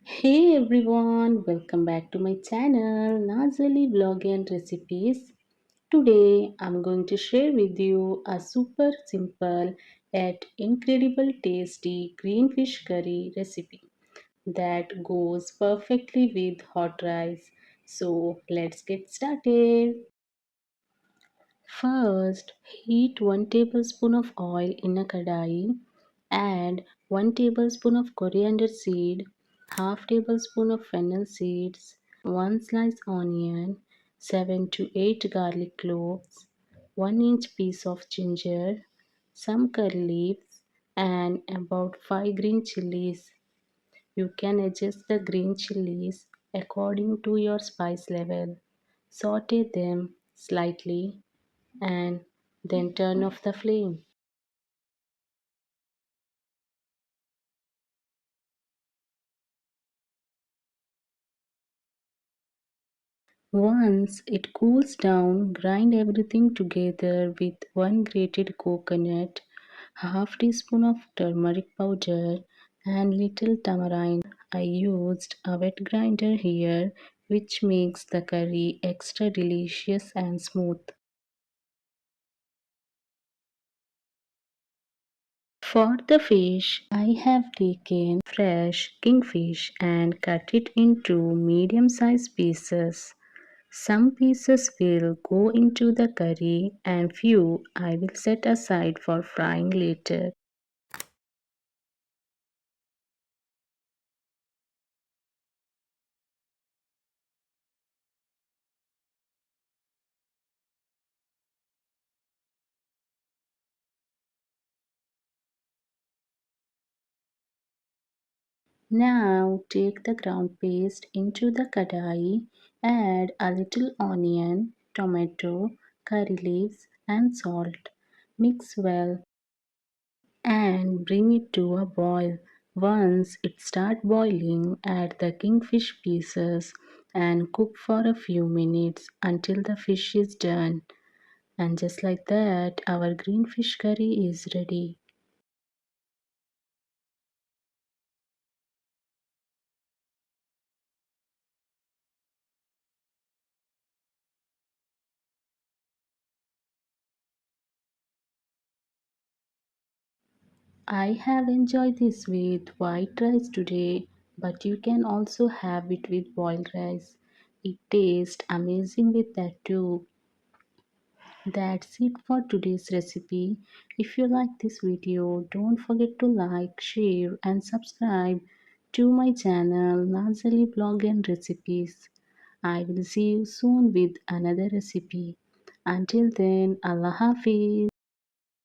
Hey everyone, welcome back to my channel Nazali Vlog and Recipes. Today I'm going to share with you a super simple yet incredible tasty green fish curry recipe that goes perfectly with hot rice. So let's get started. First, heat 1 tablespoon of oil in a kadai. Add 1 tablespoon of coriander seed, half tablespoon of fennel seeds, 1 slice onion, 7 to 8 garlic cloves, 1-inch piece of ginger, some curry leaves, and about 5 green chilies. You can adjust the green chilies according to your spice level. Saute them slightly and then turn off the flame. Once it cools down, grind everything together with 1 grated coconut, half teaspoon of turmeric powder and little tamarind. I used a wet grinder here which makes the curry extra delicious and smooth. For the fish, I have taken fresh kingfish and cut it into medium sized pieces. Some pieces will go into the curry and few I will set aside for frying later. Now take the ground paste into the kadai, add a little onion, tomato, curry leaves and salt. Mix well and bring it to a boil. Once it starts boiling, add the kingfish pieces and cook for a few minutes until the fish is done. And just like that, our green fish curry is ready. I have enjoyed this with white rice today, but you can also have it with boiled rice. It tastes amazing with that too. That's it for today's recipe. If you like this video, don't forget to like, share and subscribe to my channel Nazali Blog and Recipes. I will see you soon with another recipe. Until then, Allah Hafiz.